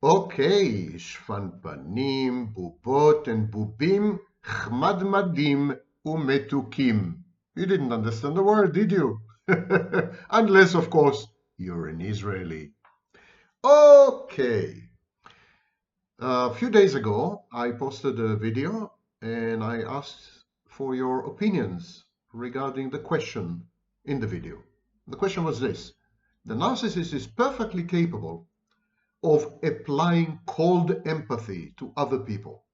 Okay, shfanpanim, bubot and bubim, chmadmadim, umetukim. You didn't understand the word, did you? Unless, of course, you're an Israeli. Okay. A few days ago, I posted a video and I asked for your opinions regarding the question in the video. The question was this: the narcissist is perfectly capable of applying cold empathy to other people.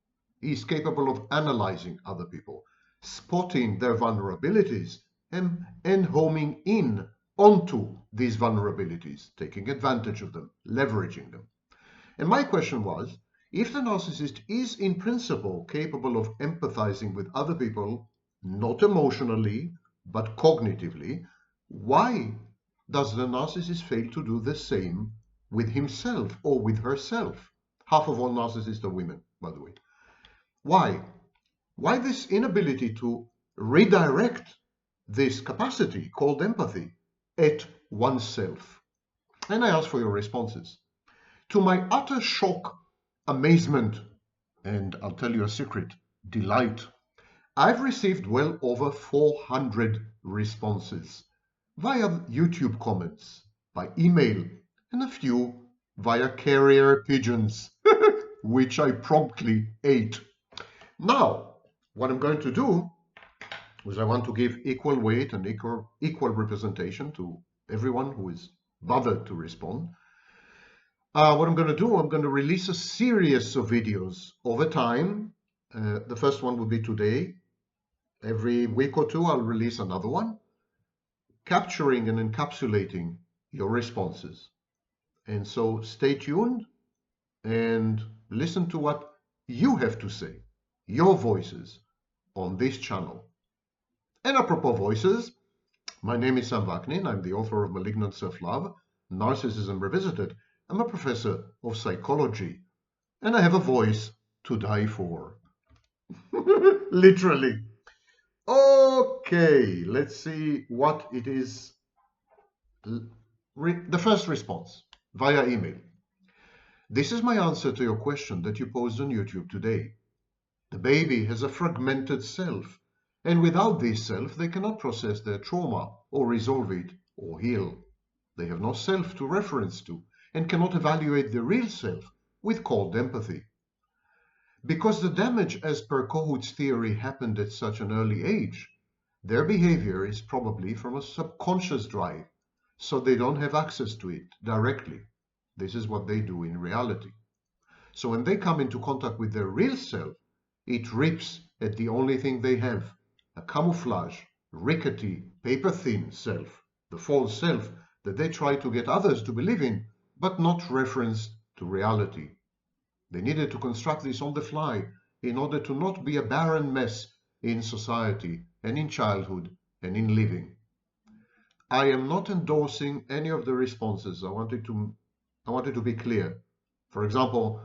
He is capable of analyzing other people, spotting their vulnerabilities, and homing in onto these vulnerabilities, taking advantage of them, leveraging them. And my question was, if the narcissist is in principle capable of empathizing with other people, not emotionally, but cognitively, why does the narcissist fail to do the same with himself or with herself? Half of all narcissists are women, by the way. Why? Why this inability to redirect this capacity called empathy at oneself? And I ask for your responses. To my utter shock, amazement, and I'll tell you a secret, delight, I've received well over 400 responses via YouTube comments, by email, and a few via carrier pigeons, which I promptly ate. Now, what I'm going to do is I want to give equal weight and equal representation to everyone who is bothered to respond. What I'm going to do, I'm going to release a series of videos over time. The first one will be today. Every week or two, I'll release another one, capturing and encapsulating your responses. And so stay tuned and listen to what you have to say, your voices on this channel. And apropos voices, my name is Vaknin. I'm the author of Malignant Self-Love, Narcissism Revisited. I'm a professor of psychology, and I have a voice to die for. Literally. Okay, let's see what it is. The first response via email. This is my answer to your question that you posed on YouTube today. The baby has a fragmented self, and without this self, they cannot process their trauma or resolve it or heal. They have no self to reference to and cannot evaluate the real self with cold empathy. Because the damage as per Kohut's theory happened at such an early age, their behavior is probably from a subconscious drive, so they don't have access to it directly. This is what they do in reality. So when they come into contact with their real self, it rips at the only thing they have, a camouflage, rickety, paper-thin self, the false self that they try to get others to believe in, but not referenced to reality. They needed to construct this on the fly in order to not be a barren mess in society and in childhood and in living. I am not endorsing any of the responses. I wanted to be clear. For example,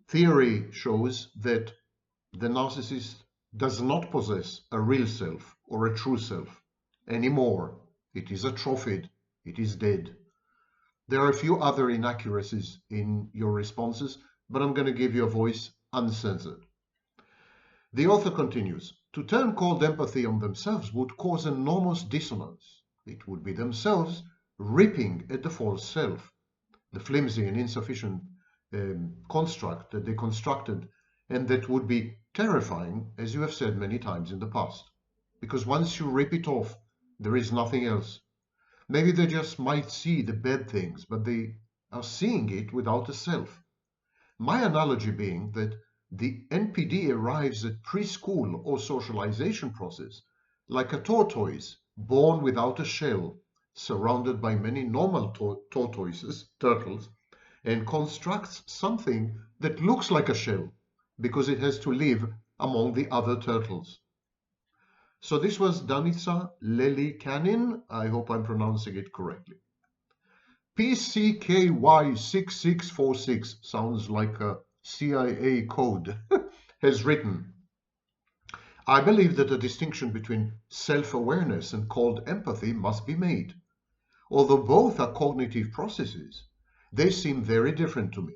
theory shows that the narcissist does not possess a real self or a true self anymore. It is atrophied. It is dead. There are a few other inaccuracies in your responses, but I'm going to give you a voice uncensored. The author continues, to turn cold empathy on themselves would cause enormous dissonance. It would be themselves ripping at the false self, the flimsy and insufficient construct that they constructed, and that would be terrifying, as you have said many times in the past. Because once you rip it off, there is nothing else. Maybe they just might see the bad things, but they are seeing it without a self. My analogy being that the NPD arrives at preschool or socialization process like a tortoise born without a shell, surrounded by many normal turtles, and constructs something that looks like a shell because it has to live among the other turtles. So this was Danica Lelikanin. I hope I'm pronouncing it correctly. PCKY6646 sounds like a CIA code, has written, I believe that a distinction between self-awareness and cold empathy must be made. Although both are cognitive processes, they seem very different to me.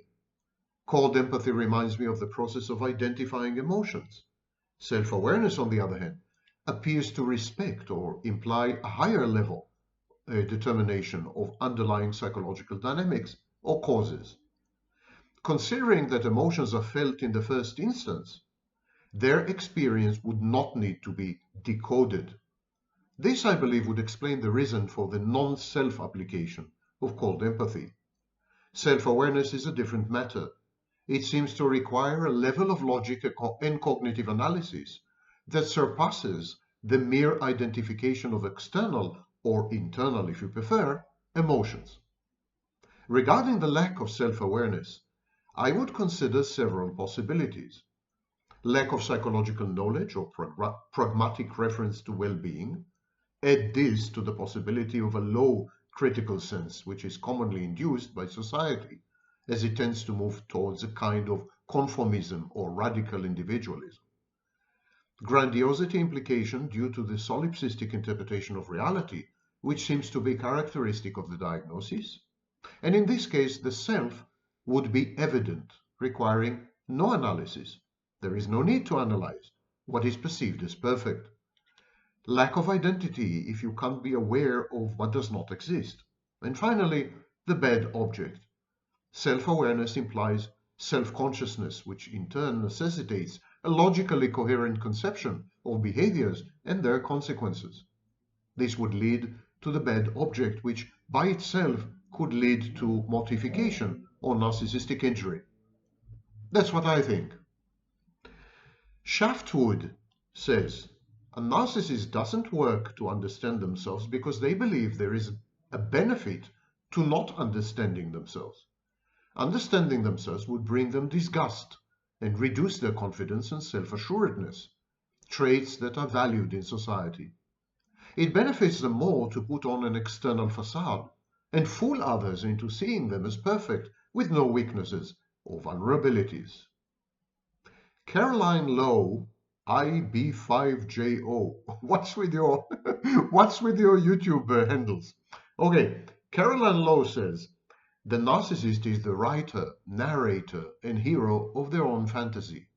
Cold empathy reminds me of the process of identifying emotions. Self-awareness, on the other hand, appears to respect or imply a higher level determination of underlying psychological dynamics or causes. Considering that emotions are felt in the first instance, their experience would not need to be decoded. This, I believe, would explain the reason for the non-self application of cold empathy. Self-awareness is a different matter. It seems to require a level of logic and cognitive analysis that surpasses the mere identification of external, or internal if you prefer, emotions. Regarding the lack of self-awareness, I would consider several possibilities. Lack of psychological knowledge or pragmatic reference to well-being. Add this to the possibility of a low critical sense, which is commonly induced by society, as it tends to move towards a kind of conformism or radical individualism. Grandiosity implication due to the solipsistic interpretation of reality, which seems to be characteristic of the diagnosis. And in this case, the self would be evident, requiring no analysis. There is no need to analyze what is perceived as perfect. Lack of identity if you can't be aware of what does not exist. And finally, the bad object. Self-awareness implies self-consciousness, which in turn necessitates a logically coherent conception of behaviors and their consequences. This would lead to the bad object, which by itself could lead to mortification or narcissistic injury. That's what I think. Shaftwood says, a narcissist doesn't work to understand themselves because they believe there is a benefit to not understanding themselves. Understanding themselves would bring them disgust and reduce their confidence and self-assuredness, traits that are valued in society. It benefits them more to put on an external facade and fool others into seeing them as perfect with no weaknesses or vulnerabilities. Caroline Lowe, IB5JO. What's with your YouTube handles? Okay, Caroline Lowe says, the narcissist is the writer, narrator, and hero of their own fantasy.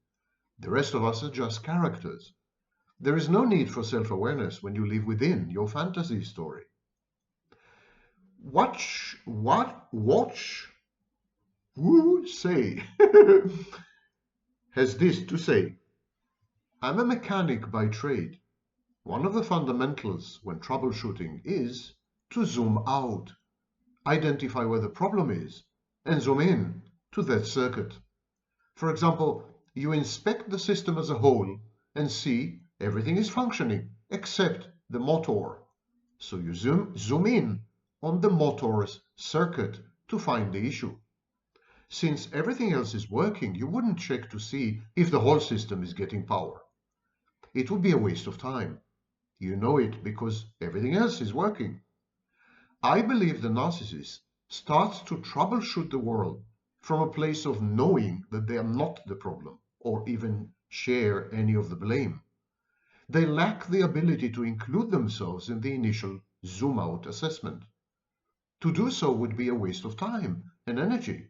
The rest of us are just characters. There is no need for self-awareness when you live within your fantasy story. Who say has this to say. I'm a mechanic by trade. One of the fundamentals when troubleshooting is to zoom out, identify where the problem is, and zoom in to that circuit. For example, you inspect the system as a whole and see everything is functioning except the motor. So you zoom in on the motor's circuit to find the issue. Since everything else is working, you wouldn't check to see if the whole system is getting power. It would be a waste of time. You know it because everything else is working. I believe the narcissist starts to troubleshoot the world from a place of knowing that they are not the problem or even share any of the blame. They lack the ability to include themselves in the initial zoom-out assessment. To do so would be a waste of time and energy.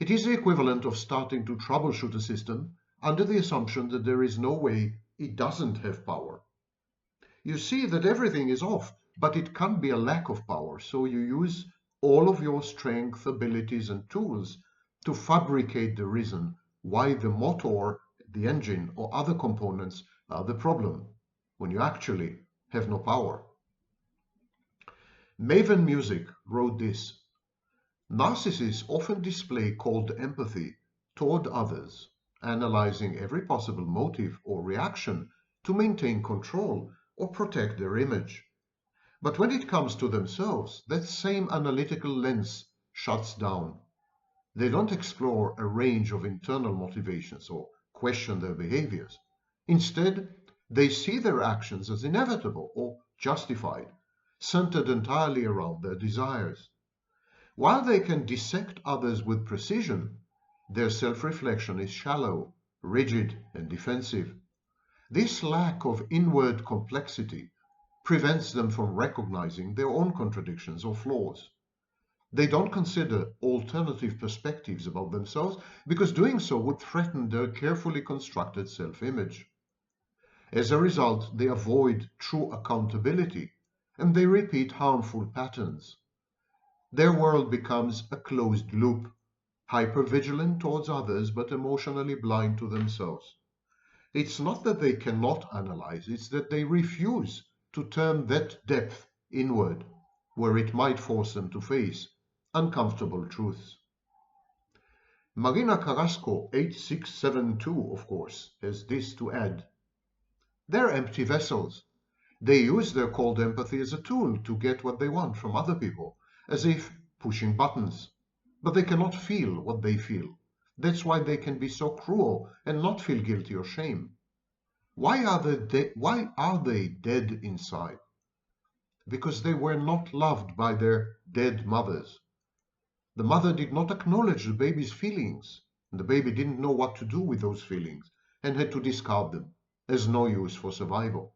It is the equivalent of starting to troubleshoot a system under the assumption that there is no way it doesn't have power. You see that everything is off, but it can't be a lack of power, so you use all of your strength, abilities, and tools to fabricate the reason why the motor, the engine, or other components are the problem, when you actually have no power. Maven Music wrote this: narcissists often display cold empathy toward others, analyzing every possible motive or reaction to maintain control or protect their image. But when it comes to themselves, that same analytical lens shuts down. They don't explore a range of internal motivations or question their behaviors. Instead, they see their actions as inevitable or justified, centered entirely around their desires. While they can dissect others with precision, their self-reflection is shallow, rigid, and defensive. This lack of inward complexity prevents them from recognizing their own contradictions or flaws. They don't consider alternative perspectives about themselves because doing so would threaten their carefully constructed self-image. As a result, they avoid true accountability and they repeat harmful patterns. Their world becomes a closed loop, hypervigilant towards others but emotionally blind to themselves. It's not that they cannot analyze, it's that they refuse to turn that depth inward, where it might force them to face uncomfortable truths. Marina Carrasco 8672, of course, has this to add. They're empty vessels. They use their cold empathy as a tool to get what they want from other people, as if pushing buttons. But they cannot feel what they feel. That's why they can be so cruel and not feel guilty or shame. Why are they dead inside? Because they were not loved by their dead mothers. The mother did not acknowledge the baby's feelings. The baby didn't know what to do with those feelings and had to discard them as no use for survival.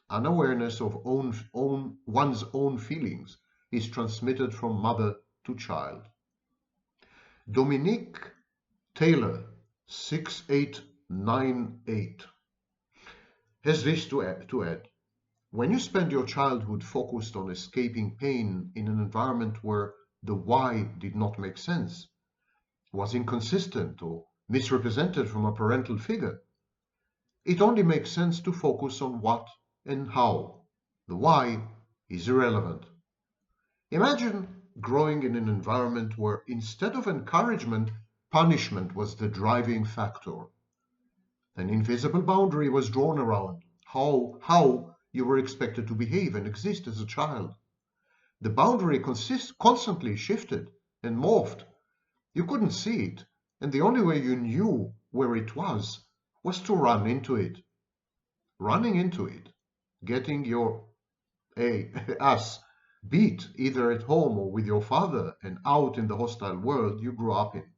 Unawareness of one's own feelings is transmitted from mother to child. Dominique Taylor, 6898, has this to add. When you spend your childhood focused on escaping pain in an environment where the why did not make sense, was inconsistent or misrepresented from a parental figure, it only makes sense to focus on what and how. The why is irrelevant. Imagine growing in an environment where instead of encouragement, punishment was the driving factor. An invisible boundary was drawn around how you were expected to behave and exist as a child. The boundary constantly shifted and morphed. You couldn't see it, and the only way you knew where it was to run into it. Running into it, getting your ass beat either at home or with your father and out in the hostile world you grew up in.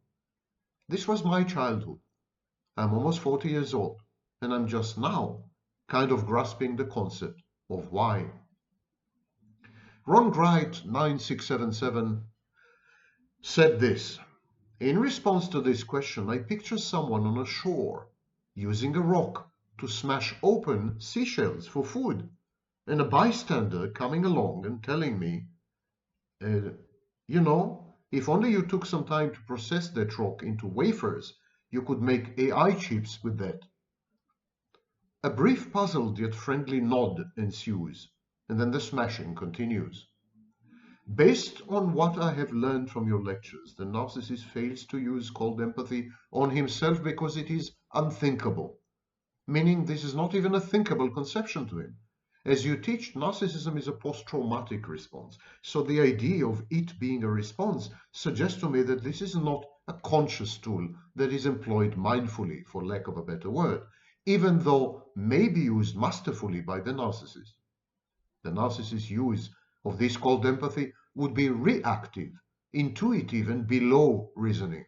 This was my childhood. I'm almost 40 years old, and I'm just now kind of grasping the concept of why. Ron Wright 9677 said this. In response to this question, I picture someone on a shore using a rock to smash open seashells for food, and a bystander coming along and telling me, if only you took some time to process that rock into wafers, you could make AI chips with that. A brief puzzled yet friendly nod ensues, and then the smashing continues. Based on what I have learned from your lectures, the narcissist fails to use cold empathy on himself because it is unthinkable, meaning this is not even a thinkable conception to him. As you teach, narcissism is a post-traumatic response, so the idea of it being a response suggests to me that this is not a conscious tool that is employed mindfully, for lack of a better word, even though may be used masterfully by the narcissist. The narcissist's use of this cold empathy would be reactive, intuitive, and below reasoning.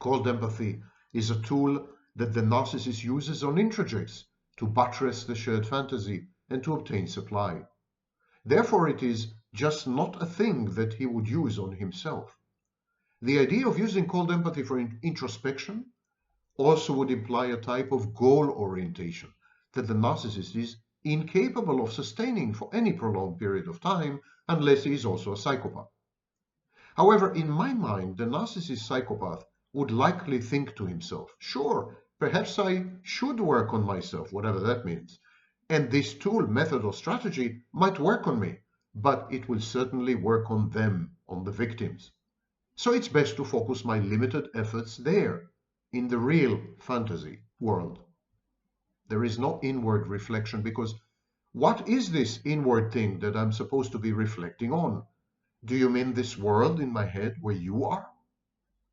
Cold empathy is a tool that the narcissist uses on introjects to buttress the shared fantasy and to obtain supply. Therefore, it is just not a thing that he would use on himself. The idea of using cold empathy for introspection also would imply a type of goal orientation that the narcissist is incapable of sustaining for any prolonged period of time unless he is also a psychopath. However, in my mind, the narcissist psychopath would likely think to himself, sure, perhaps I should work on myself, whatever that means, and this tool, method, or strategy might work on me, but it will certainly work on them, on the victims. So it's best to focus my limited efforts there, in the real fantasy world. There is no inward reflection because what is this inward thing that I'm supposed to be reflecting on? Do you mean this world in my head where you are?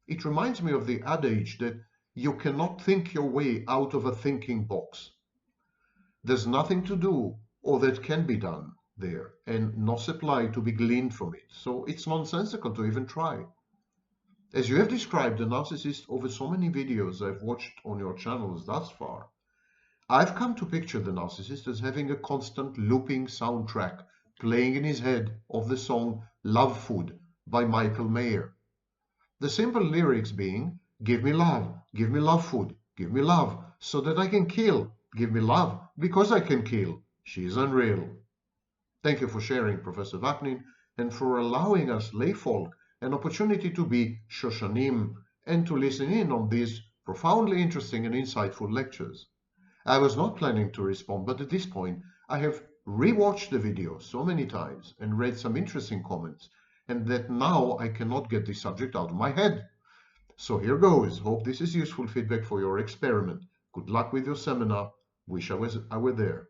It reminds me of the adage that you cannot think your way out of a thinking box. There's nothing to do or that can be done there and no supply to be gleaned from it. So it's nonsensical to even try. As you have described the narcissist over so many videos I've watched on your channels thus far, I've come to picture the narcissist as having a constant looping soundtrack playing in his head of the song Love Food by Michael Mayer. The simple lyrics being, give me love food, give me love so that I can kill, give me love because I can kill. She's unreal. Thank you for sharing, Professor Vaknin, and for allowing us layfolk an opportunity to be Shoshanim and to listen in on these profoundly interesting and insightful lectures. I was not planning to respond, but at this point I have rewatched the video so many times and read some interesting comments, and that now I cannot get the subject out of my head. So here goes. Hope this is useful feedback for your experiment. Good luck with your seminar. Wish I were there.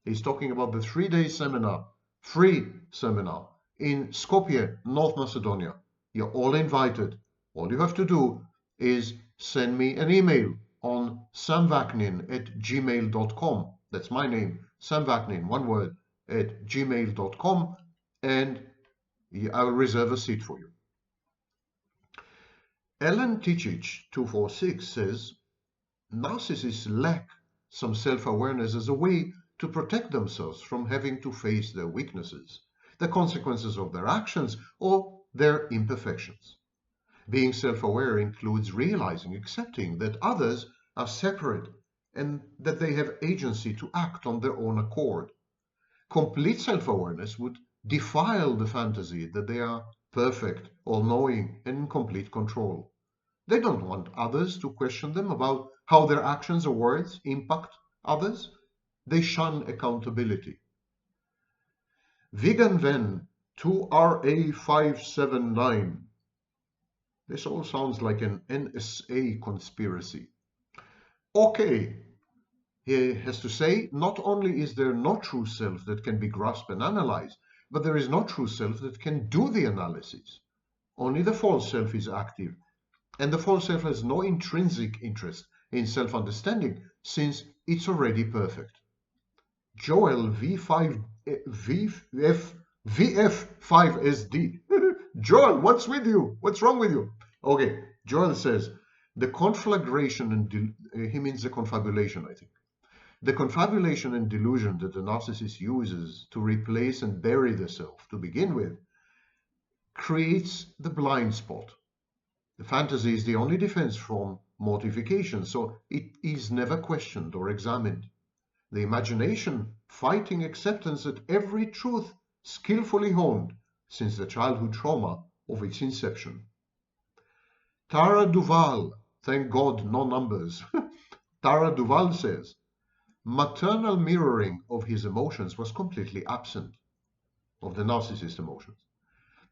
He's talking about the 3-day seminar, free seminar in Skopje, North Macedonia. You're all invited. All you have to do is send me an email on samvaknin@gmail.com. That's my name, samvaknin, one word, @gmail.com, and I will reserve a seat for you. Ellen Tichich 246 says, narcissists lack some self-awareness as a way to protect themselves from having to face their weaknesses, the consequences of their actions, or their imperfections. Being self-aware includes realizing, accepting that others are separate and that they have agency to act on their own accord. Complete self-awareness would defile the fantasy that they are perfect, all-knowing, and in complete control. They don't want others to question them about how their actions or words impact others. They shun accountability. Vegan Ven 2RA579. This all sounds like an NSA conspiracy. Okay, he has to say, not only is there no true self that can be grasped and analyzed, but there is no true self that can do the analysis. Only the false self is active, and the false self has no intrinsic interest in self-understanding since it's already perfect. Joel VF5SD. Joel, what's with you? What's wrong with you? Okay, Joel says, the conflagration and he means the confabulation, I think. The confabulation and delusion that the narcissist uses to replace and bury the self to begin with creates the blind spot. The fantasy is the only defense from mortification, so it is never questioned or examined. The imagination fighting acceptance at every truth skillfully honed since the childhood trauma of its inception. Tara Duval, thank God, no numbers. Tara Duval says, maternal mirroring of his emotions was completely absent, of the narcissist emotions.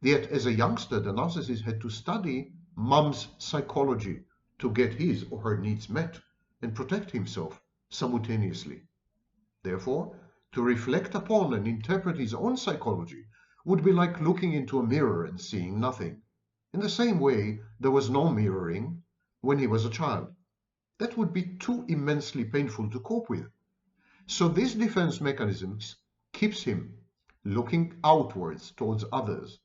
Yet, as a youngster, the narcissist had to study mom's psychology to get his or her needs met and protect himself simultaneously. Therefore, to reflect upon and interpret his own psychology would be like looking into a mirror and seeing nothing. In the same way, there was no mirroring when he was a child. That would be too immensely painful to cope with. So this defense mechanism keeps him looking outwards towards others.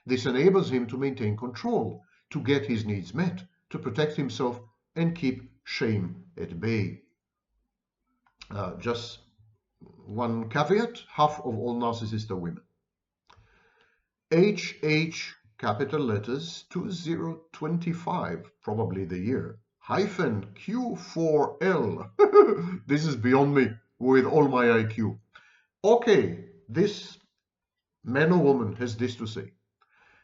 This enables him to maintain control, to get his needs met, to protect himself and keep shame at bay. Just one caveat, half of all narcissists are women. HH, capital letters, 2025, probably the year, hyphen Q4L. This is beyond me with all my IQ. Okay, this man or woman has this to say.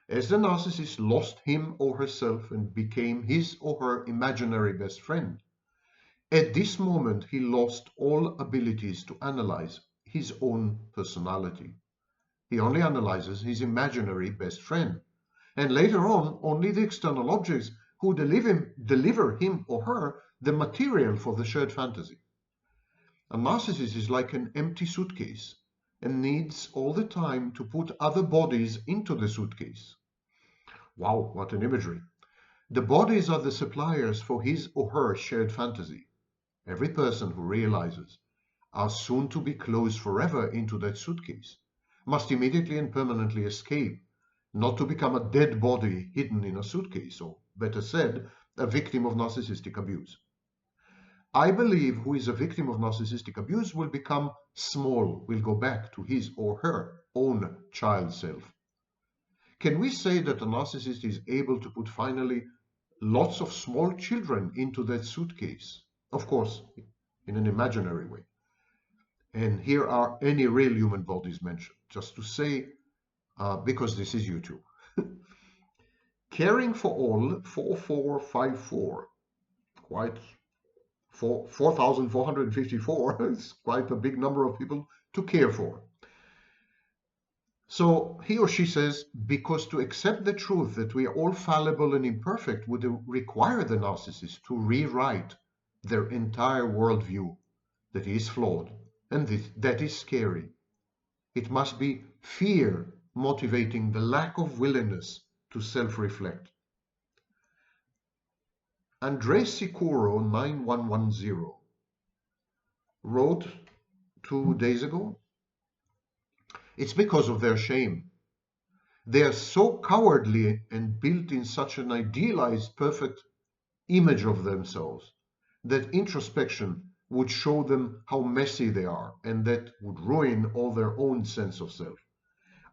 As the narcissist lost him or herself and became his or her imaginary best friend, at this moment he lost all abilities to analyze his own personality. He only analyzes his imaginary best friend, and later on only the external objects who deliver him or her the material for the shared fantasy. A narcissist is like an empty suitcase and needs all the time to put other bodies into the suitcase. Wow, what an imagery. The bodies are the suppliers for his or her shared fantasy. Every person who realizes are soon to be closed forever into that suitcase must immediately and permanently escape, not to become a dead body hidden in a suitcase, or better said, a victim of narcissistic abuse. I believe who is a victim of narcissistic abuse will become small, will go back to his or her own child self. Can we say that a narcissist is able to put finally lots of small children into that suitcase? Of course, in an imaginary way. And here are any real human bodies mentioned, just to say, because this is YouTube. Caring for all, 4454, quite 4,454 is quite a big number of people to care for. So he or she says, because to accept the truth that we are all fallible and imperfect would require the narcissist to rewrite their entire worldview, that he is flawed, and that is scary. It must be fear motivating the lack of willingness to self-reflect. Andres Sicuro 9110 wrote 2 days ago, it's because of their shame. They are so cowardly and built in such an idealized, perfect image of themselves that introspection would show them how messy they are, and that would ruin all their own sense of self.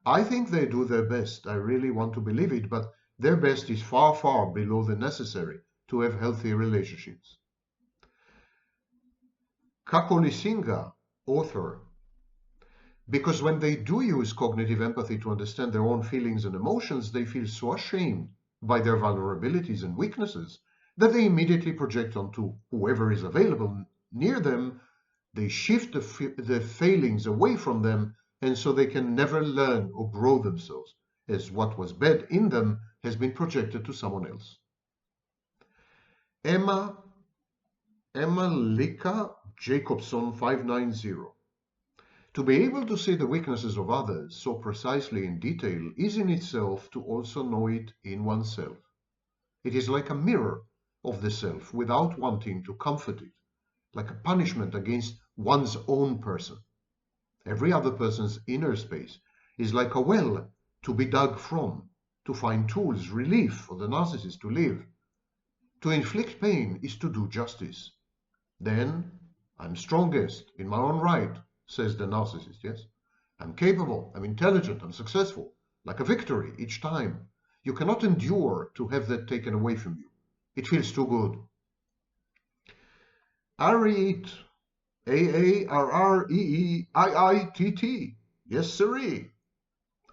I think they do their best. I really want to believe it, but their best is far, far below the necessary to have healthy relationships. Kakolisinga, author, because when they do use cognitive empathy to understand their own feelings and emotions, they feel so ashamed by their vulnerabilities and weaknesses that they immediately project onto whoever is available near them. They shift the failings away from them, and so they can never learn or grow themselves, as what was bad in them has been projected to someone else. Emma Lika Jacobson 590. To be able to see the weaknesses of others so precisely in detail is in itself to also know it in oneself. It is like a mirror of the self without wanting to comfort it, like a punishment against one's own person. Every other person's inner space is like a well to be dug from, to find tools, relief for the narcissist to live. To inflict pain is to do justice. Then I'm strongest in my own right, says the narcissist, yes? I'm capable, I'm intelligent, I'm successful, like a victory each time. You cannot endure to have that taken away from you. It feels too good. Areeit, A-A-R-R-E-E-I-I-T-T. Yes, sirree.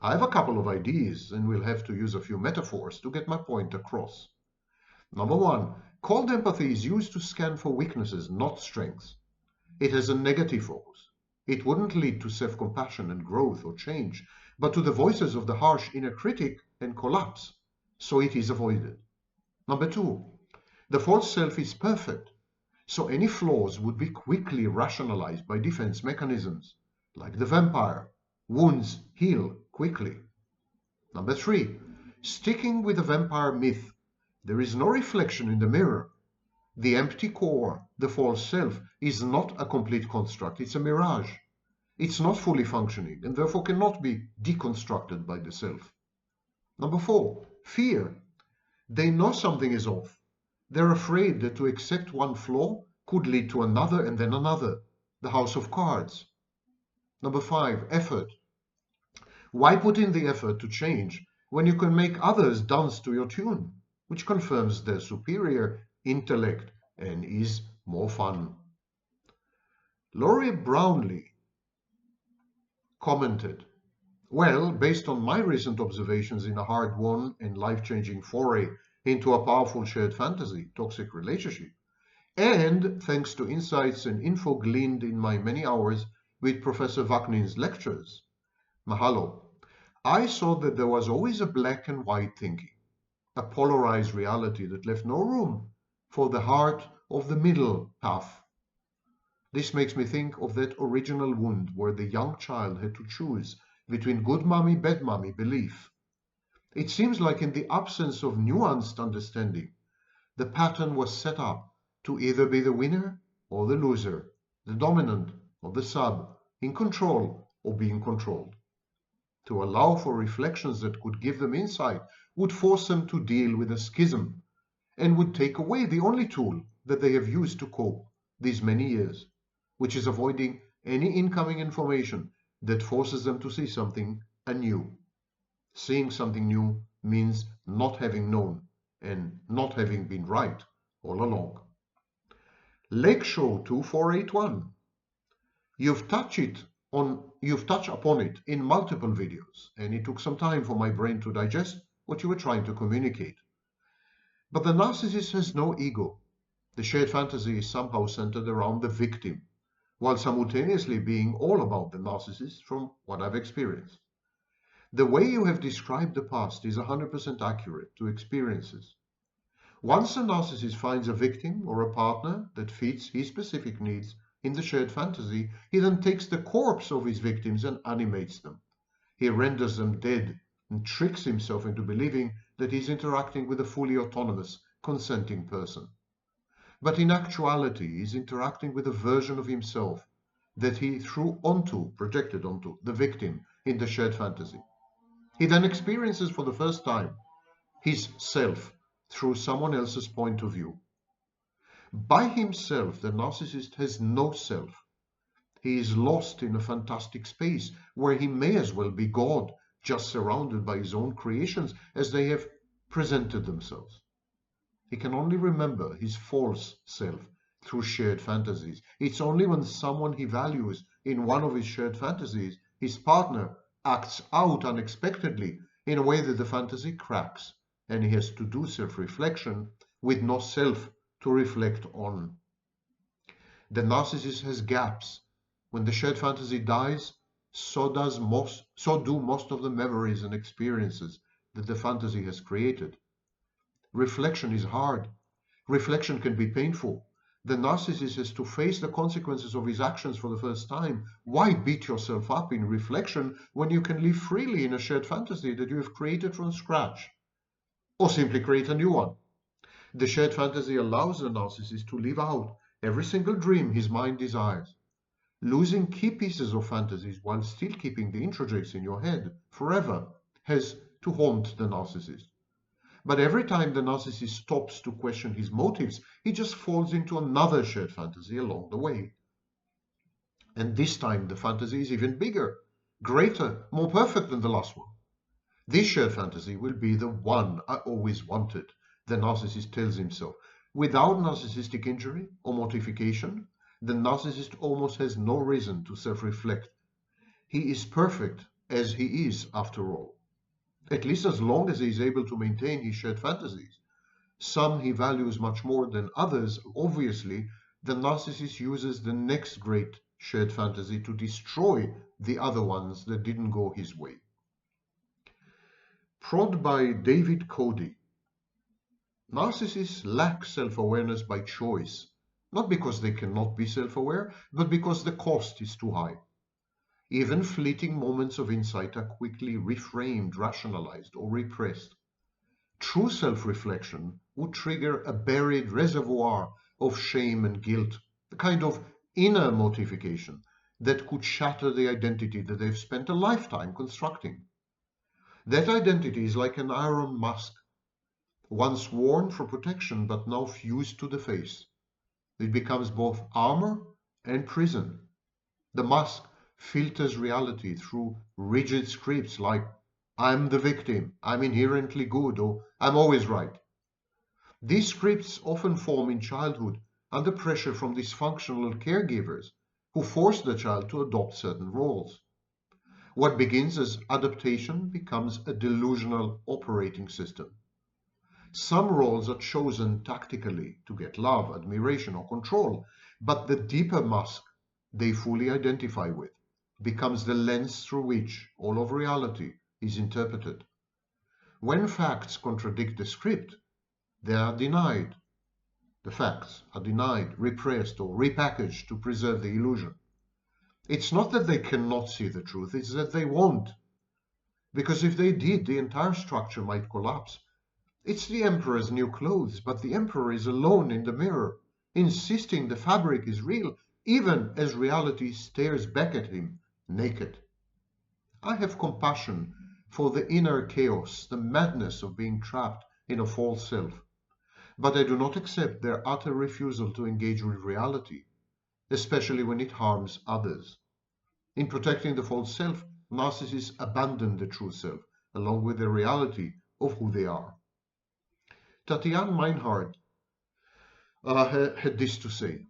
I have a couple of ideas, and we'll have to use a few metaphors to get my point across. Number one, cold empathy is used to scan for weaknesses, not strengths. It has a negative focus. It wouldn't lead to self-compassion and growth or change, but to the voices of the harsh inner critic and collapse, so it is avoided. Number two, the false self is perfect, so any flaws would be quickly rationalized by defense mechanisms, like the vampire. Wounds heal quickly. Number three, sticking with the vampire myth, there is no reflection in the mirror. The empty core, the false self, is not a complete construct, it's a mirage. It's not fully functioning and therefore cannot be deconstructed by the self. Number four, fear. They know something is off. They're afraid that to accept one flaw could lead to another and then another, the house of cards. Number five, effort. Why put in the effort to change when you can make others dance to your tune, which confirms their superior intellect and is more fun? Laurie Brownlee commented, well, based on my recent observations in a hard-won and life-changing foray into a powerful shared fantasy, toxic relationship, and thanks to insights and info gleaned in my many hours with Professor Vaknin's lectures, mahalo, I saw that there was always a black and white thinking, a polarized reality that left no room for the heart of the middle path. This makes me think of that original wound where the young child had to choose between good mommy, bad mommy belief. It seems like in the absence of nuanced understanding, the pattern was set up to either be the winner or the loser, the dominant or the sub, in control or being controlled. To allow for reflections that could give them insight would force them to deal with a schism and would take away the only tool that they have used to cope these many years, which is avoiding any incoming information that forces them to see something anew. Seeing something new means not having known and not having been right all along. Lake Show 2481. You've touched upon it in multiple videos, and it took some time for my brain to digest what you were trying to communicate. But the narcissist has no ego. The shared fantasy is somehow centered around the victim, while simultaneously being all about the narcissist from what I've experienced. The way you have described the past is 100% accurate to experiences. Once a narcissist finds a victim or a partner that fits his specific needs in the shared fantasy, he then takes the corpse of his victims and animates them. He renders them dead and tricks himself into believing that he's interacting with a fully autonomous, consenting person. But in actuality, he's interacting with a version of himself that he projected onto the victim in the shared fantasy. He then experiences for the first time his self through someone else's point of view. By himself, the narcissist has no self. He is lost in a fantastic space where he may as well be God, just surrounded by his own creations as they have presented themselves. He can only remember his false self through shared fantasies. It's only when someone he values in one of his shared fantasies, his partner, acts out unexpectedly in a way that the fantasy cracks, and he has to do self-reflection with no self to reflect on. The narcissist has gaps. When the shared fantasy dies, so do most of the memories and experiences that the fantasy has created. Reflection is hard. Reflection can be painful. The narcissist has to face the consequences of his actions for the first time. Why beat yourself up in reflection when you can live freely in a shared fantasy that you have created from scratch? Or simply create a new one. The shared fantasy allows the narcissist to live out every single dream his mind desires. Losing key pieces of fantasies while still keeping the introjects in your head forever has to haunt the narcissist. But every time the narcissist stops to question his motives, he just falls into another shared fantasy along the way. And this time the fantasy is even bigger, greater, more perfect than the last one. This shared fantasy will be the one I always wanted, the narcissist tells himself. Without narcissistic injury or mortification, the narcissist almost has no reason to self-reflect. He is perfect as he is, after all. At least as long as he is able to maintain his shared fantasies. Some he values much more than others. Obviously, the narcissist uses the next great shared fantasy to destroy the other ones that didn't go his way. Prod by David Cody. Narcissists lack self-awareness by choice, not because they cannot be self-aware, but because the cost is too high. Even fleeting moments of insight are quickly reframed, rationalized, or repressed. True self-reflection would trigger a buried reservoir of shame and guilt, the kind of inner mortification that could shatter the identity that they've spent a lifetime constructing. That identity is like an iron mask, once worn for protection but now fused to the face. It becomes both armor and prison. The mask filters reality through rigid scripts like, I'm the victim, I'm inherently good, or I'm always right. These scripts often form in childhood under pressure from dysfunctional caregivers who force the child to adopt certain roles. What begins as adaptation becomes a delusional operating system. Some roles are chosen tactically to get love, admiration, or control, but the deeper mask they fully identify with becomes the lens through which all of reality is interpreted. When facts contradict the script, they are denied. The facts are denied, repressed, or repackaged to preserve the illusion. It's not that they cannot see the truth, it's that they won't. Because if they did, the entire structure might collapse. It's the emperor's new clothes, but the emperor is alone in the mirror, insisting the fabric is real, even as reality stares back at him, naked. I have compassion for the inner chaos, the madness of being trapped in a false self, but I do not accept their utter refusal to engage with reality, especially when it harms others. In protecting the false self, narcissists abandon the true self, along with the reality of who they are. Tatiana Meinhardt had this to say: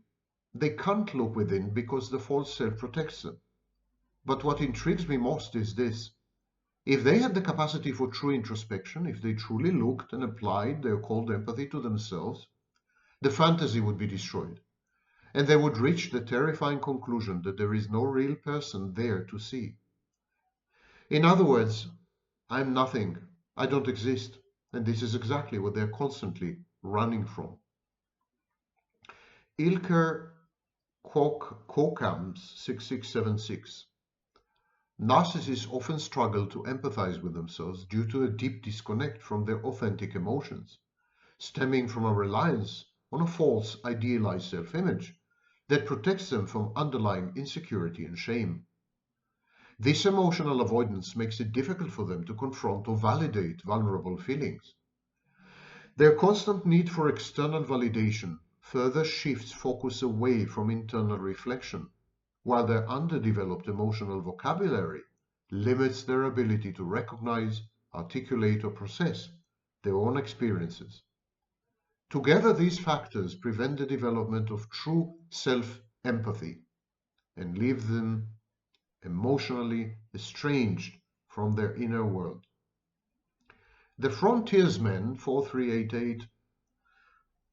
they can't look within because the false self protects them. But what intrigues me most is this: if they had the capacity for true introspection, if they truly looked and applied their cold empathy to themselves, the fantasy would be destroyed, and they would reach the terrifying conclusion that there is no real person there to see. In other words, I'm nothing, I don't exist, and this is exactly what they're constantly running from. Ilker Kokams 6676. Narcissists often struggle to empathize with themselves due to a deep disconnect from their authentic emotions, stemming from a reliance on a false, idealized self-image that protects them from underlying insecurity and shame. This emotional avoidance makes it difficult for them to confront or validate vulnerable feelings. Their constant need for external validation further shifts focus away from internal reflection, while their underdeveloped emotional vocabulary limits their ability to recognize, articulate, or process their own experiences. Together, these factors prevent the development of true self-empathy and leave them emotionally estranged from their inner world. The frontiersmen 4388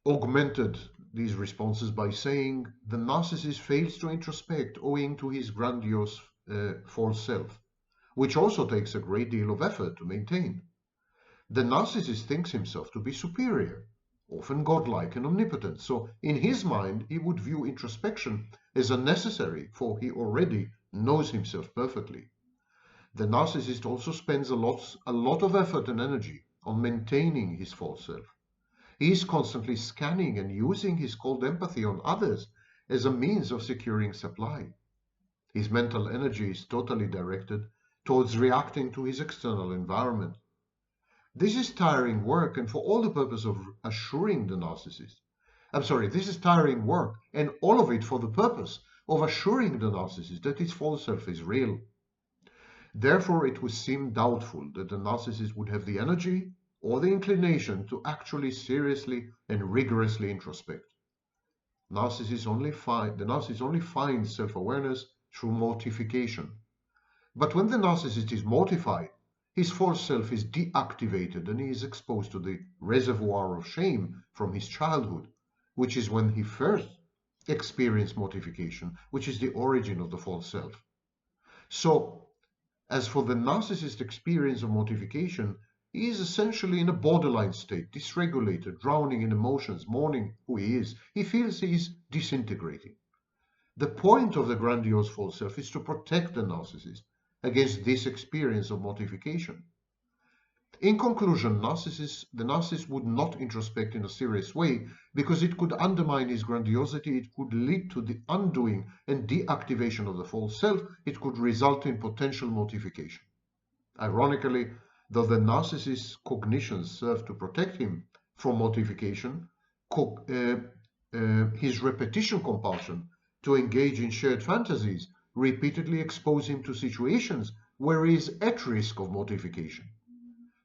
augmented these responses by saying the narcissist fails to introspect owing to his grandiose false self, which also takes a great deal of effort to maintain. The narcissist thinks himself to be superior, often godlike and omnipotent, so in his mind he would view introspection as unnecessary, for he already knows himself perfectly. The narcissist also spends a lot of effort and energy on maintaining his false self. He is constantly scanning and using his cold empathy on others as a means of securing supply. His mental energy is totally directed towards reacting to his external environment. This is tiring work, and for all the purpose of assuring the narcissist. This is tiring work, and all of it for the purpose of assuring the narcissist that his false self is real. Therefore, it would seem doubtful that the narcissist would have the energy or the inclination to actually seriously and rigorously introspect. The narcissist only finds self-awareness through mortification. But when the narcissist is mortified, his false self is deactivated and he is exposed to the reservoir of shame from his childhood, which is when he first experienced mortification, which is the origin of the false self. So, as for the narcissist's experience of mortification, he is essentially in a borderline state, dysregulated, drowning in emotions, mourning who he is. He feels he is disintegrating. The point of the grandiose false self is to protect the narcissist against this experience of mortification. In conclusion, the narcissist would not introspect in a serious way because it could undermine his grandiosity, it could lead to the undoing and deactivation of the false self, it could result in potential mortification. Ironically, though the narcissist's cognitions serve to protect him from mortification, his repetition compulsion to engage in shared fantasies repeatedly expose him to situations where he is at risk of mortification.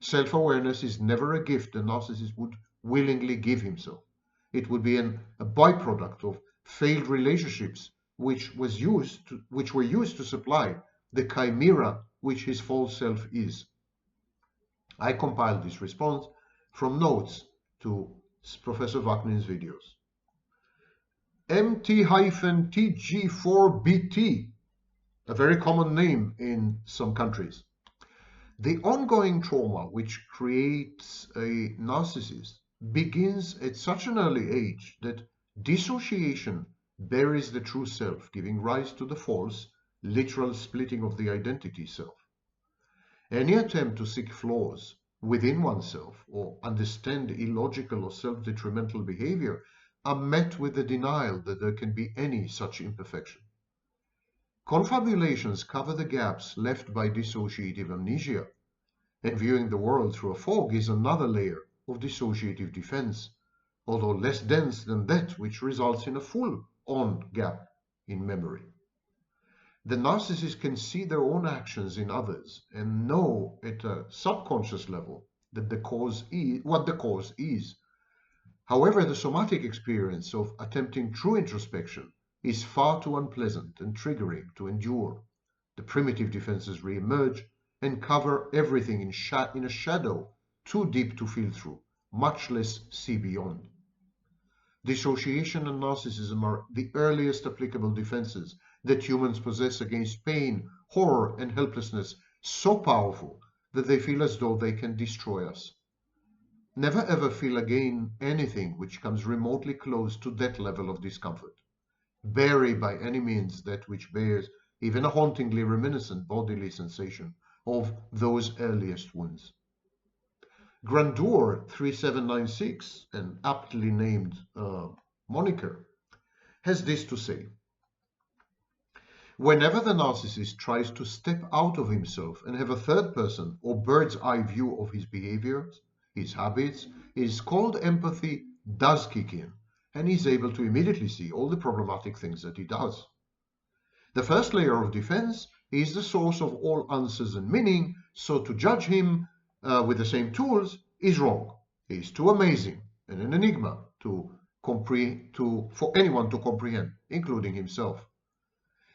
Self-awareness is never a gift the narcissist would willingly give himself. It would be a byproduct of failed relationships which were used to supply the chimera which his false self is. I compiled this response from notes to Professor Vaknin's videos. MT-TG4BT, a very common name in some countries. The ongoing trauma which creates a narcissist begins at such an early age that dissociation buries the true self, giving rise to the false, literal splitting of the identity self. Any attempt to seek flaws within oneself or understand illogical or self-detrimental behavior are met with the denial that there can be any such imperfection. Confabulations cover the gaps left by dissociative amnesia, and viewing the world through a fog is another layer of dissociative defense, although less dense than that which results in a full-on gap in memory. The narcissist can see their own actions in others and know at a subconscious level that what the cause is. However, the somatic experience of attempting true introspection is far too unpleasant and triggering to endure. The primitive defenses re-emerge and cover everything in a shadow too deep to feel through, much less see beyond. Dissociation and narcissism are the earliest applicable defenses that humans possess against pain, horror, and helplessness, so powerful that they feel as though they can destroy us. Never ever feel again anything which comes remotely close to that level of discomfort. Bury by any means that which bears even a hauntingly reminiscent bodily sensation of those earliest wounds. Grandeur 3796, an aptly named moniker, has this to say. Whenever the narcissist tries to step out of himself and have a third person or bird's eye view of his behaviors, his habits, his cold empathy does kick in, and he's able to immediately see all the problematic things that he does. The first layer of defense is the source of all answers and meaning, so to judge him with the same tools is wrong. He is too amazing and an enigma for anyone to comprehend, including himself.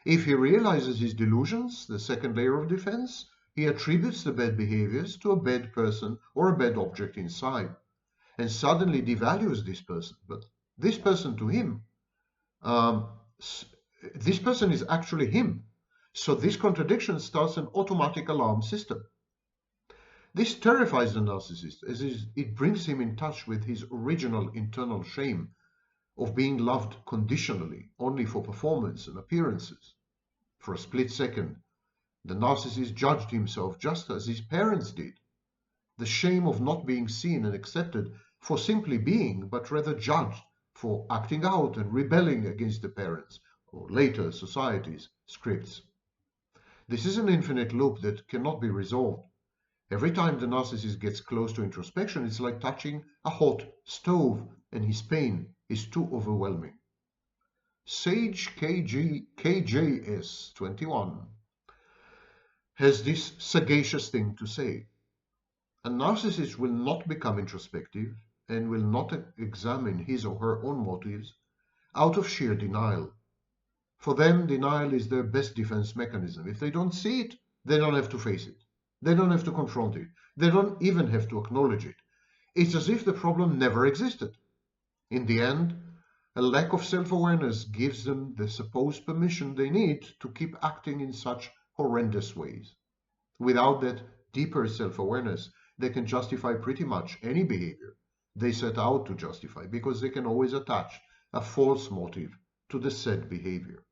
If he realizes his delusions, the second layer of defense, he attributes the bad behaviors to a bad person or a bad object inside, and suddenly devalues this person. But this person to him, this person is actually him. So this contradiction starts an automatic alarm system. This terrifies the narcissist as it brings him in touch with his original internal shame of being loved conditionally, only for performance and appearances. For a split second, the narcissist judged himself just as his parents did. The shame of not being seen and accepted for simply being, but rather judged for acting out and rebelling against the parents, or later society's scripts. This is an infinite loop that cannot be resolved. Every time the narcissist gets close to introspection, it's like touching a hot stove, and his pain is too overwhelming. Sage KJS21 has this sagacious thing to say. A narcissist will not become introspective and will not examine his or her own motives out of sheer denial. For them, denial is their best defense mechanism. If they don't see it, they don't have to face it. They don't have to confront it. They don't even have to acknowledge it. It's as if the problem never existed. In the end, a lack of self-awareness gives them the supposed permission they need to keep acting in such horrendous ways. Without that deeper self-awareness, they can justify pretty much any behavior they set out to justify, because they can always attach a false motive to the said behavior.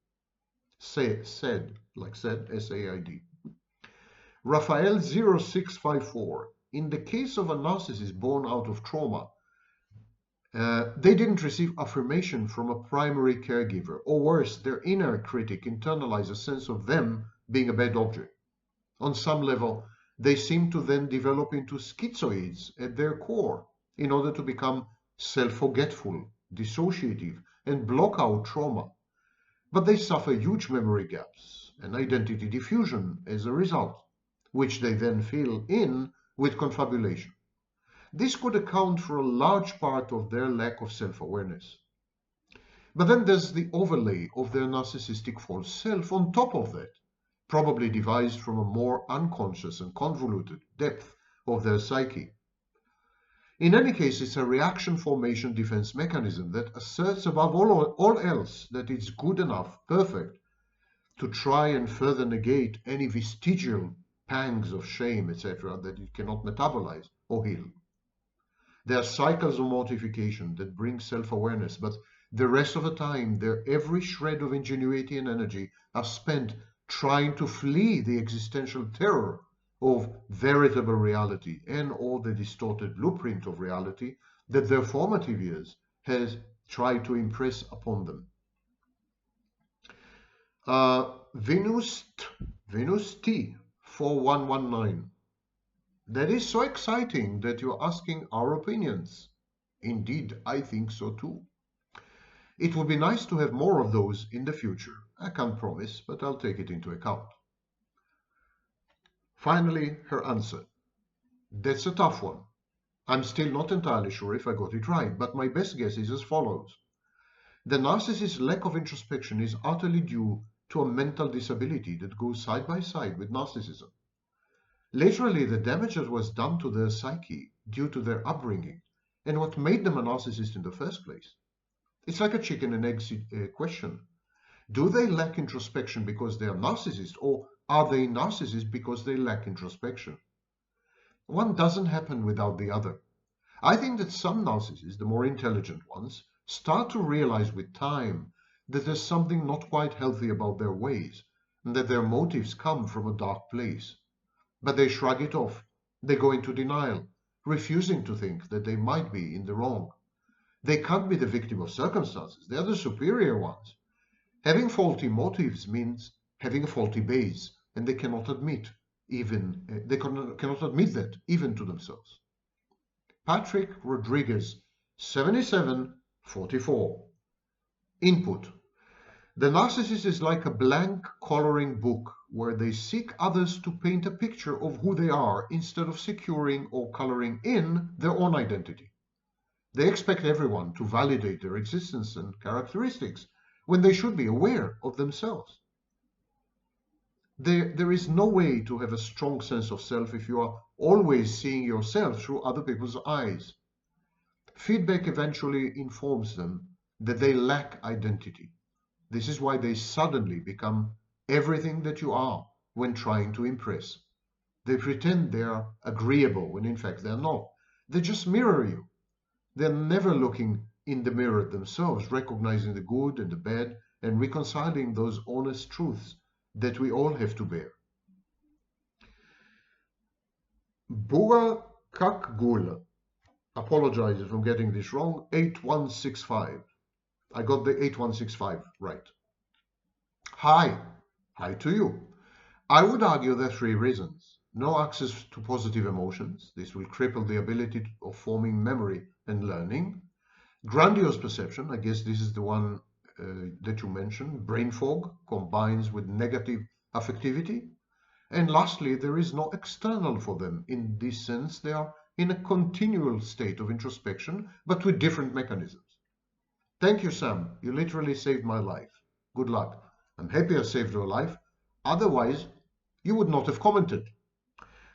Said, like said, S-A-I-D. Raphael 0654. In the case of a narcissist born out of trauma, they didn't receive affirmation from a primary caregiver, or worse, their inner critic internalized a sense of them being a bad object. On some level, they seem to then develop into schizoids at their core in order to become self-forgetful, dissociative, and block out trauma. But they suffer huge memory gaps and identity diffusion as a result, which they then fill in with confabulation. This could account for a large part of their lack of self-awareness. But then there's the overlay of their narcissistic false self on top of that, probably devised from a more unconscious and convoluted depth of their psyche. In any case, it's a reaction formation defense mechanism that asserts above all else that it's good enough, perfect, to try and further negate any vestigial pangs of shame, etc., that it cannot metabolize or heal. There are cycles of mortification that bring self-awareness, but the rest of the time, their every shred of ingenuity and energy are spent trying to flee the existential terror of veritable reality and or the distorted blueprint of reality that their formative years has tried to impress upon them. Venus T 4119. That is so exciting that you're asking our opinions. Indeed, I think so too. It would be nice to have more of those in the future. I can't promise, but I'll take it into account. Finally, her answer. That's a tough one. I'm still not entirely sure if I got it right, but my best guess is as follows. The narcissist's lack of introspection is utterly due to a mental disability that goes side by side with narcissism. Literally, the damage that was done to their psyche due to their upbringing and what made them a narcissist in the first place. It's like a chicken and egg question. Do they lack introspection because they are narcissists, or are they narcissists because they lack introspection? One doesn't happen without the other. I think that some narcissists, the more intelligent ones, start to realize with time that there's something not quite healthy about their ways, and that their motives come from a dark place. But they shrug it off. They go into denial, refusing to think that they might be in the wrong. They can't be the victim of circumstances. They are the superior ones. Having faulty motives means having a faulty base, and they cannot admit cannot admit that even to themselves. Patrick Rodriguez, 7744. Input. The narcissist is like a blank coloring book where they seek others to paint a picture of who they are instead of securing or coloring in their own identity. They expect everyone to validate their existence and characteristics when they should be aware of themselves. There is no way to have a strong sense of self if you are always seeing yourself through other people's eyes. Feedback eventually informs them that they lack identity. This is why they suddenly become everything that you are when trying to impress. They pretend they are agreeable when in fact they're not. They just mirror you. They're never looking in the mirror at themselves, recognizing the good and the bad, and reconciling those honest truths that we all have to bear. Bua Kakgul apologizes for getting this wrong. 8165. I got the 8165 right. Hi to you. I would argue there are three reasons. No access to positive emotions. This will cripple the ability of forming memory and learning. Grandiose perception, I guess this is the one that you mentioned. Brain fog combines with negative affectivity. And lastly, there is no external for them. In this sense, they are in a continual state of introspection, but with different mechanisms. Thank you, Sam. You literally saved my life. Good luck. I'm happy I saved your life. Otherwise, you would not have commented.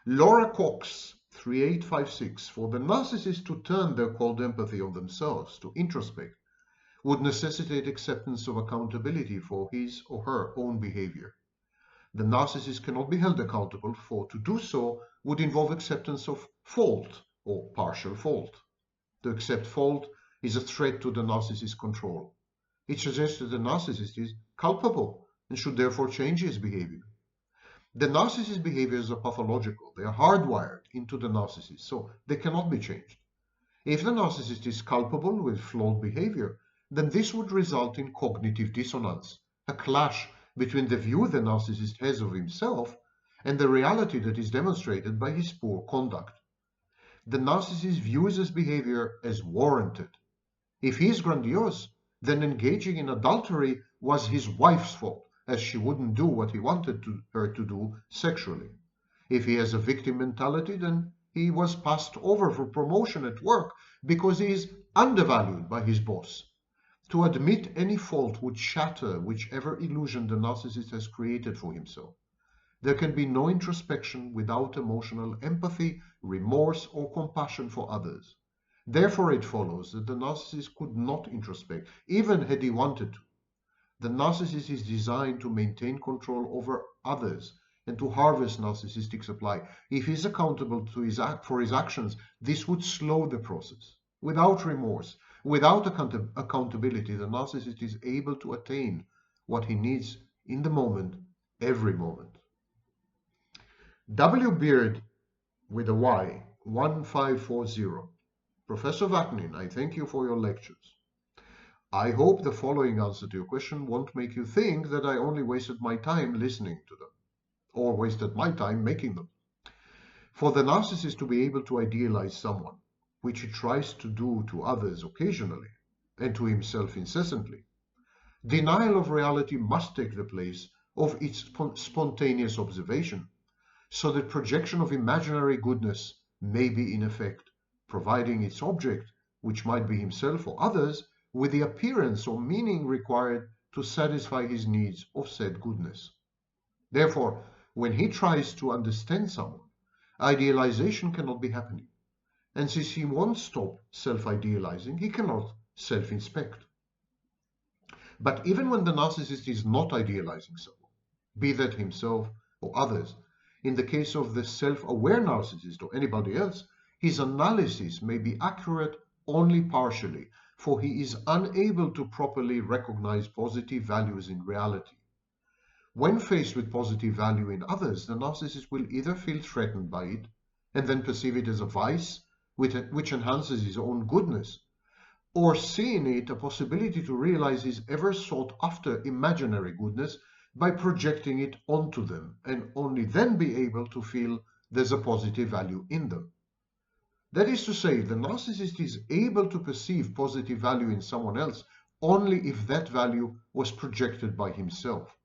Laura Cox, 3856. For the narcissist to turn their cold empathy on themselves, to introspect, would necessitate acceptance of accountability for his or her own behavior. The narcissist cannot be held accountable, for to do so would involve acceptance of fault or partial fault. To accept fault is a threat to the narcissist's control. It suggests that the narcissist is culpable and should therefore change his behavior. The narcissist's behaviors are pathological. They are hardwired into the narcissist, so they cannot be changed. If the narcissist is culpable with flawed behavior, then this would result in cognitive dissonance, a clash between the view the narcissist has of himself and the reality that is demonstrated by his poor conduct. The narcissist views his behavior as warranted. If he is grandiose, then engaging in adultery was his wife's fault, as she wouldn't do what he wanted her to do sexually. If he has a victim mentality, then he was passed over for promotion at work because he is undervalued by his boss. To admit any fault would shatter whichever illusion the narcissist has created for himself. There can be no introspection without emotional empathy, remorse, or compassion for others. Therefore, it follows that the narcissist could not introspect, even had he wanted to. The narcissist is designed to maintain control over others and to harvest narcissistic supply. If he is accountable for his actions, this would slow the process. Without remorse, without accountability, the narcissist is able to attain what he needs in the moment, every moment. W. Beard with a Y, 1540. Professor Vaknin, I thank you for your lectures. I hope the following answer to your question won't make you think that I only wasted my time listening to them, or wasted my time making them. For the narcissist to be able to idealize someone, which he tries to do to others occasionally, and to himself incessantly, Denial of reality must take the place of its spontaneous observation, so that projection of imaginary goodness may be in effect, providing its object, which might be himself or others, with the appearance or meaning required to satisfy his needs of said goodness. Therefore, when he tries to understand someone, idealization cannot be happening. And since he won't stop self-idealizing, he cannot self-inspect. But even when the narcissist is not idealizing someone, be that himself or others, in the case of the self-aware narcissist or anybody else, his analysis may be accurate only partially, for he is unable to properly recognize positive values in reality. When faced with positive value in others, the narcissist will either feel threatened by it and then perceive it as a vice which enhances his own goodness, or see in it a possibility to realize his ever sought after imaginary goodness by projecting it onto them, and only then be able to feel there's a positive value in them. That is to say, the narcissist is able to perceive positive value in someone else only if that value was projected by himself.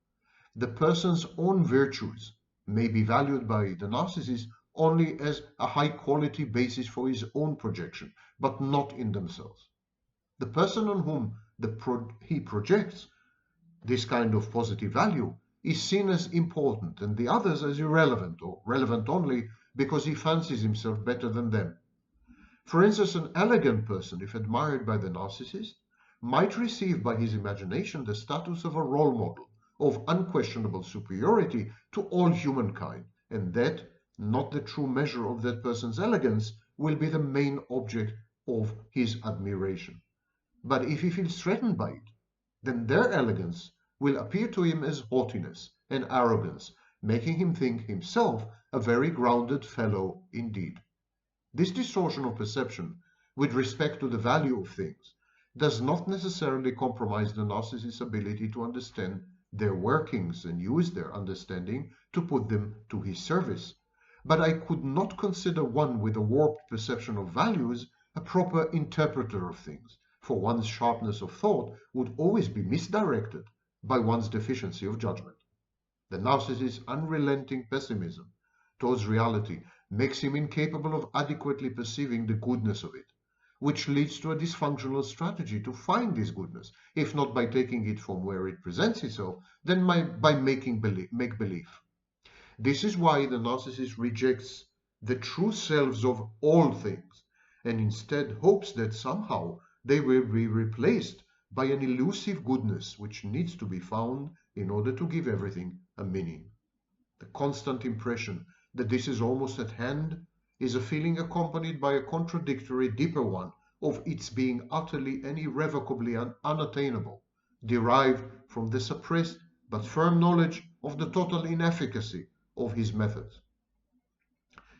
The person's own virtues may be valued by the narcissist only as a high-quality basis for his own projection, but not in themselves. The person on whom he projects this kind of positive value is seen as important and the others as irrelevant or relevant only because he fancies himself better than them. For instance, an elegant person, if admired by the narcissist, might receive by his imagination the status of a role model of unquestionable superiority to all humankind, and that, not the true measure of that person's elegance, will be the main object of his admiration. But if he feels threatened by it, then their elegance will appear to him as haughtiness and arrogance, making him think himself a very grounded fellow indeed. This distortion of perception with respect to the value of things does not necessarily compromise the narcissist's ability to understand their workings and use their understanding to put them to his service. But I could not consider one with a warped perception of values a proper interpreter of things, for one's sharpness of thought would always be misdirected by one's deficiency of judgment. The narcissist's unrelenting pessimism towards reality makes him incapable of adequately perceiving the goodness of it, which leads to a dysfunctional strategy to find this goodness, if not by taking it from where it presents itself, then by making make-believe. This is why the narcissist rejects the true selves of all things, and instead hopes that somehow they will be replaced by an elusive goodness which needs to be found in order to give everything a meaning. The constant impression that this is almost at hand is a feeling accompanied by a contradictory, deeper one of its being utterly and irrevocably unattainable, derived from the suppressed but firm knowledge of the total inefficacy of his methods.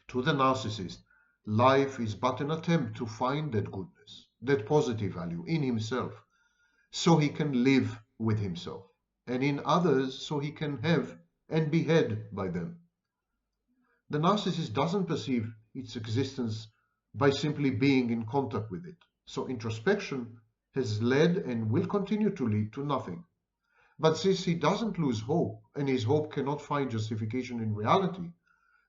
To the narcissist, life is but an attempt to find that goodness, that positive value in himself, so he can live with himself, and in others so he can have and be had by them. The narcissist doesn't perceive its existence by simply being in contact with it, so introspection has led and will continue to lead to nothing. But since he doesn't lose hope, and his hope cannot find justification in reality,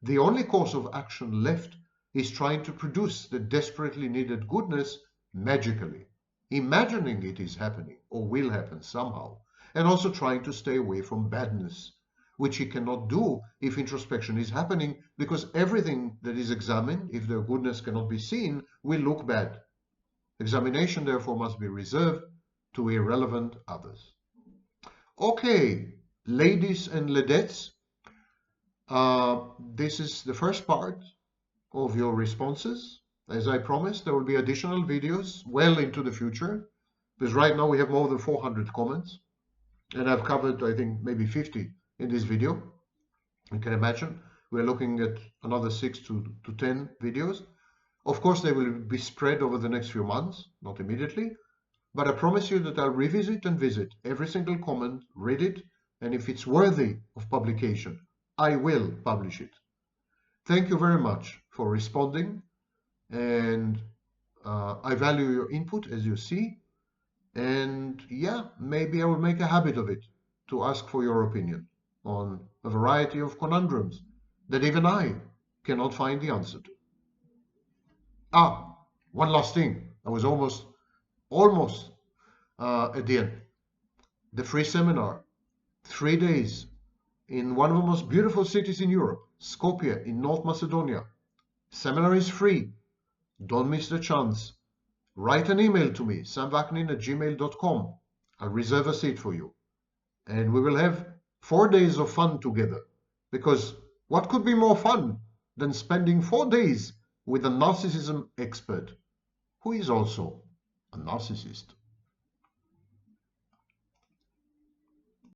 the only course of action left is trying to produce the desperately needed goodness magically, imagining it is happening or will happen somehow, and also trying to stay away from badness, which he cannot do if introspection is happening, because everything that is examined, if their goodness cannot be seen, will look bad. Examination, therefore, must be reserved to irrelevant others. Okay, ladies and ladettes, this is the first part of your responses. As I promised, there will be additional videos well into the future, because right now we have more than 400 comments, and I've covered, I think, maybe 50 in this video. You can imagine we're looking at another 6 to 10 videos. Of course, they will be spread over the next few months, not immediately, but I promise you that I'll revisit and visit every single comment, read it, and if it's worthy of publication, I will publish it. Thank you very much for responding, and I value your input, as you see, And yeah, maybe I will make a habit of it to ask for your opinion on a variety of conundrums that even I cannot find the answer to. One last thing. I was almost at the end. The free seminar, 3 days in one of the most beautiful cities in Europe, Skopje in North Macedonia. Seminar is free. Don't miss the chance. Write an email to me, samvaknin@gmail.com. I'll reserve a seat for you. And we will have 4 days of fun together. Because what could be more fun than spending 4 days with a narcissism expert who is also a narcissist?